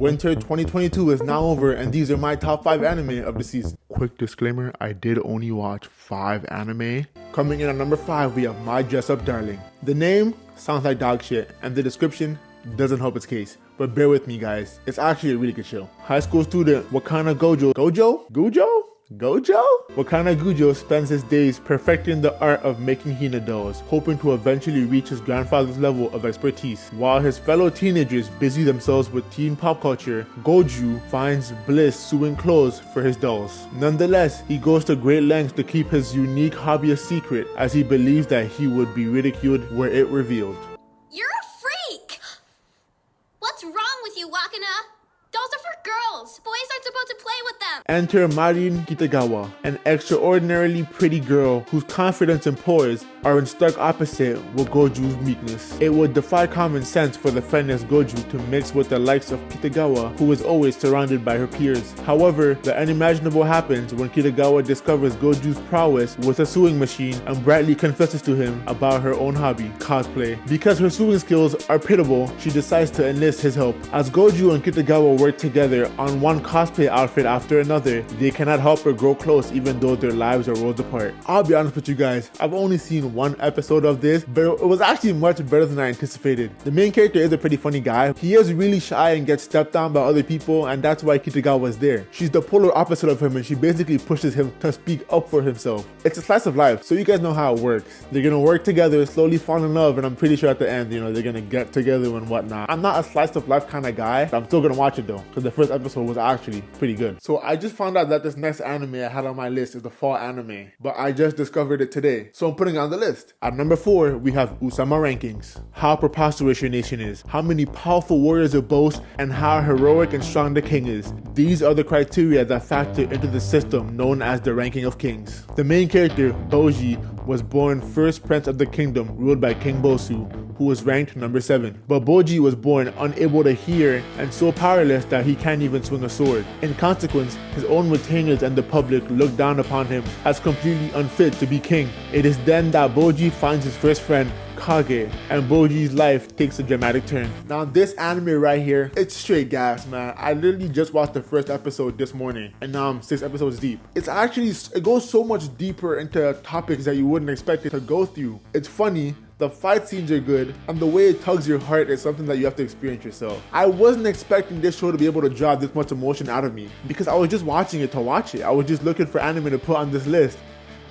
Winter 2022 is now over, and these are my top 5 anime of the season. Quick disclaimer, I did only watch 5 anime. Coming in at number 5, we have My Dress Up Darling. The name sounds like dog shit, and the description doesn't help its case. But bear with me, guys. It's actually a really good show. High school student Wakana Gojo. Wakana Gojo spends his days perfecting the art of making Hina dolls, hoping to eventually reach his grandfather's level of expertise. While his fellow teenagers busy themselves with teen pop culture, Gojo finds bliss sewing clothes for his dolls. Nonetheless, he goes to great lengths to keep his unique hobby a secret, as he believes that he would be ridiculed were it revealed. You're a freak! What's wrong with you, Wakana? Dolls are for girls. Boys aren't supposed to play with them. Enter Marin Kitagawa, an extraordinarily pretty girl whose confidence and poise are in stark opposite with Gojo's meekness. It would defy common sense for the friendless Gojo to mix with the likes of Kitagawa, who is always surrounded by her peers. However, the unimaginable happens when Kitagawa discovers Gojo's prowess with a sewing machine and brightly confesses to him about her own hobby, cosplay. Because her sewing skills are pitiable, she decides to enlist his help. As Gojo and Kitagawa work together on one cosplay outfit after another, they cannot help but grow close even though their lives are worlds apart. I'll be honest with you guys, I've only seen one episode of this, but it was actually much better than I anticipated. The main character is a pretty funny guy. He is really shy and gets stepped on by other people, and that's why Kitagawa is there. She's the polar opposite of him, and she basically pushes him to speak up for himself. It's a slice of life, so you guys know how it works. They're gonna work together, slowly fall in love, and I'm pretty sure at the end, they're gonna get together and whatnot. I'm not a slice of life kind of guy, but I'm still gonna watch it though, because the first episode was actually pretty good. So I just found out that this next anime I had on my list is the fall anime, but I just discovered it today, so I'm putting it on the list. At number 4, we have Usama Rankings. How preposterous your nation is, how many powerful warriors it boasts, and how heroic and strong the king is. These are the criteria that factor into the system known as the ranking of kings. The main character, Boji, was born first prince of the kingdom ruled by King Bosu, who was ranked number 7. But Boji was born unable to hear and so powerless that he can't even swing a sword. In consequence, his own retainers and the public look down upon him as completely unfit to be king. It is then that Boji finds his first friend, Kage, and Boji's life takes a dramatic turn. Now this anime right here, it's straight gas, man. I literally just watched the first episode this morning, and now I'm 6 episodes deep. It goes so much deeper into topics that you wouldn't expect it to go through. It's funny, the fight scenes are good, and the way it tugs your heart is something that you have to experience yourself. I wasn't expecting this show to be able to draw this much emotion out of me, because I was just watching it to watch it. I was just looking for anime to put on this list,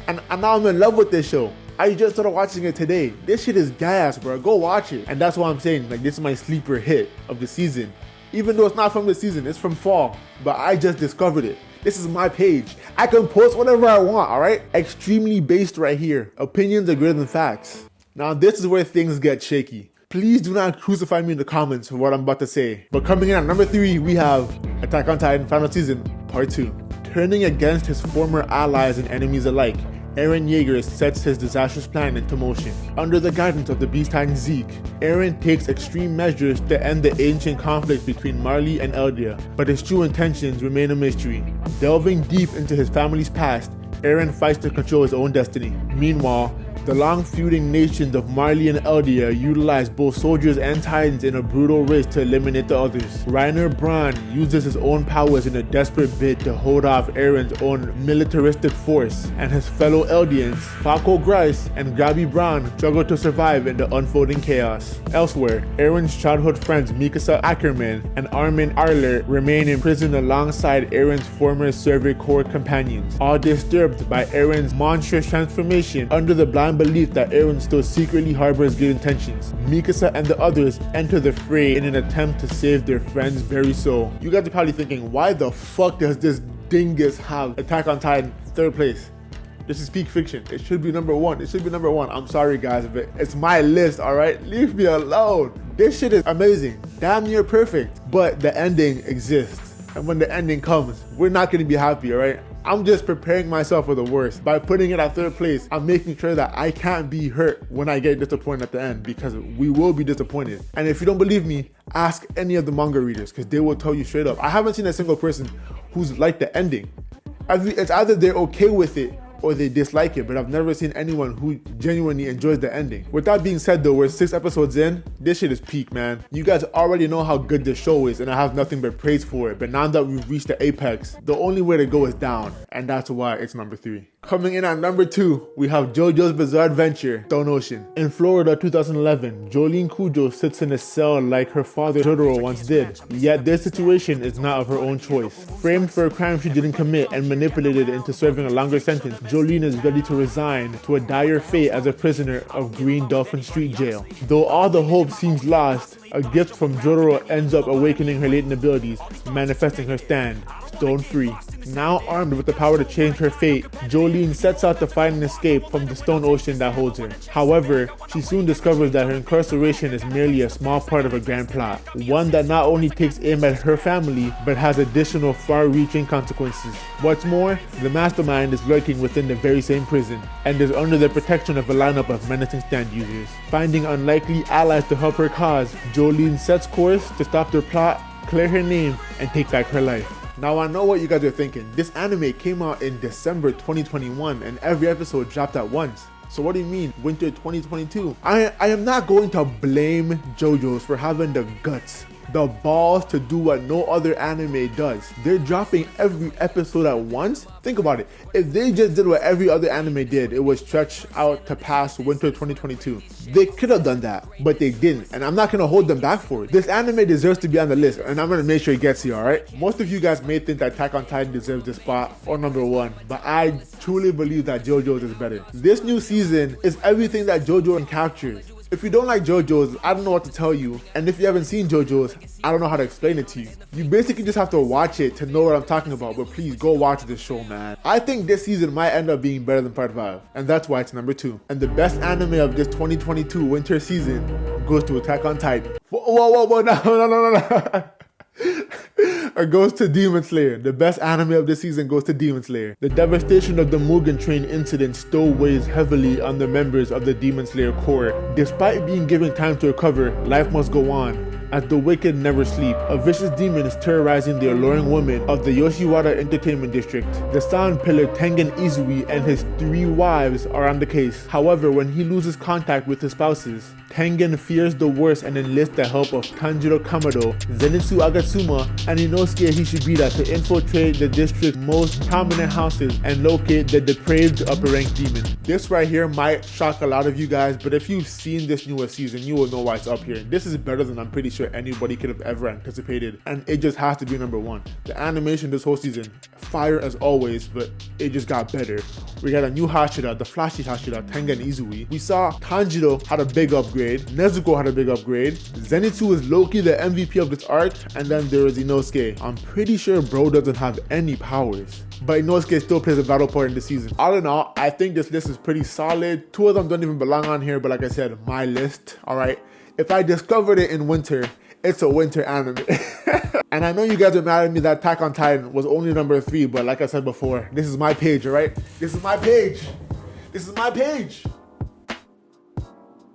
and now I'm in love with this show. I just started watching it today. This shit is gas, bro. Go watch it. And that's why I'm saying, like, this is my sleeper hit of the season. Even though it's not from the season, it's from fall. But I just discovered it. This is my page. I can post whatever I want, alright? Extremely based right here. Opinions are greater than facts. Now this is where things get shaky. Please do not crucify me in the comments for what I'm about to say. But coming in at number 3, we have Attack on Titan Final Season Part 2. Turning against his former allies and enemies alike, Eren Yeager sets his disastrous plan into motion. Under the guidance of the Beast Titan Zeke, Eren takes extreme measures to end the ancient conflict between Marley and Eldia, but his true intentions remain a mystery. Delving deep into his family's past, Eren fights to control his own destiny. Meanwhile, the long feuding nations of Marley and Eldia utilize both soldiers and titans in a brutal race to eliminate the others. Reiner Braun uses his own powers in a desperate bid to hold off Eren's own militaristic force, and his fellow Eldians, Falco Grice and Gabi Braun, struggle to survive in the unfolding chaos. Elsewhere, Eren's childhood friends Mikasa Ackerman and Armin Arler remain imprisoned alongside Eren's former Survey Corps companions, all disturbed by Eren's monstrous transformation under the blind belief that Eren still secretly harbors good intentions. Mikasa and the others enter the fray in an attempt to save their friend's very soul. You guys are probably thinking, why the fuck does this dingus have Attack on Titan 3rd place? This is peak fiction. It should be number 1. It should be number 1. I'm sorry guys, but it's my list, alright? Leave me alone. This shit is amazing. Damn near perfect. But the ending exists. And when the ending comes, we're not going to be happy, alright? I'm just preparing myself for the worst. By putting it at 3rd place, I'm making sure that I can't be hurt when I get disappointed at the end, because we will be disappointed. And if you don't believe me, ask any of the manga readers, because they will tell you straight up. I haven't seen a single person who's liked the ending. It's either they're okay with it or they dislike it, but I've never seen anyone who genuinely enjoys the ending. With that being said though, we're 6 episodes in, this shit is peak, man. You guys already know how good this show is and I have nothing but praise for it, but now that we've reached the apex, the only way to go is down, and that's why it's number 3. Coming in at number 2, we have Jojo's Bizarre Adventure, Stone Ocean. In Florida 2011, Jolene Cujo sits in a cell like her father Jotaro once did, yet this situation is not of her own choice. Framed for a crime she didn't commit and manipulated into serving a longer sentence, Jolene is ready to resign to a dire fate as a prisoner of Green Dolphin Street Jail. Though all the hope seems lost, a gift from Jotaro ends up awakening her latent abilities, manifesting her stand, stone free. Now armed with the power to change her fate, Jolene sets out to find an escape from the stone ocean that holds her. However, she soon discovers that her incarceration is merely a small part of a grand plot, one that not only takes aim at her family, but has additional far-reaching consequences. What's more, the mastermind is lurking within the very same prison, and is under the protection of a lineup of menacing stand users. Finding unlikely allies to help her cause, Jolene sets course to stop their plot, clear her name, and take back her life. Now I know what you guys are thinking. This anime came out in December 2021 and every episode dropped at once. So what do you mean, winter 2022? I am not going to blame Jojos for having the guts, the balls to do what no other anime does. They're dropping every episode at once. Think about it. If they just did what every other anime did, it was stretch out to past winter 2022. They could have done that, but they didn't. And I'm not going to hold them back for it. This anime deserves to be on the list, and I'm going to make sure it gets here, alright? Most of you guys may think that Attack on Titan deserves this spot or number 1, but I truly believe that JoJo's is better. This new season is everything that JoJo captures. If you don't like JoJo's, I don't know what to tell you. And if you haven't seen JoJo's, I don't know how to explain it to you. You basically just have to watch it to know what I'm talking about, but please go watch this show, man. I think this season might end up being better than part 5, and that's why it's number 2. And the best anime of this 2022 winter season goes to Attack on Titan. Whoa, no. Or goes to Demon Slayer. The best anime of this season goes to Demon Slayer. The devastation of the Mugen Train incident still weighs heavily on the members of the Demon Slayer Corps. Despite being given time to recover, life must go on, as the wicked never sleep. A vicious demon is terrorizing the alluring women of the Yoshiwara Entertainment District. The sound pillar Tengen Izui and his 3 wives are on the case. However, when he loses contact with his spouses, Tengen fears the worst and enlists the help of Tanjiro Kamado, Zenitsu Agatsuma, and Inosuke Hishibita to infiltrate the district's most prominent houses and locate the depraved upper-ranked demon. This right here might shock a lot of you guys, but if you've seen this newest season, you will know why it's up here. This is better than I'm pretty sure anybody could have ever anticipated, and it just has to be number 1. The animation this whole season, fire as always, but it just got better. We got a new Hashira, the flashy Hashira, Tengen Izui. We saw Tanjiro had a big upgrade, Nezuko had a big upgrade, Zenitsu is low-key the MVP of this arc, and then there is Inosuke. I'm pretty sure bro doesn't have any powers, but Inosuke still plays a vital part in the season. All in all, I think this list is pretty solid. 2 of them don't even belong on here, but like I said, my list, alright? If I discovered it in winter, it's a winter anime. And I know you guys are mad at me that Attack on Titan was only number 3, but like I said before, this is my page, alright? This is my page. This is my page.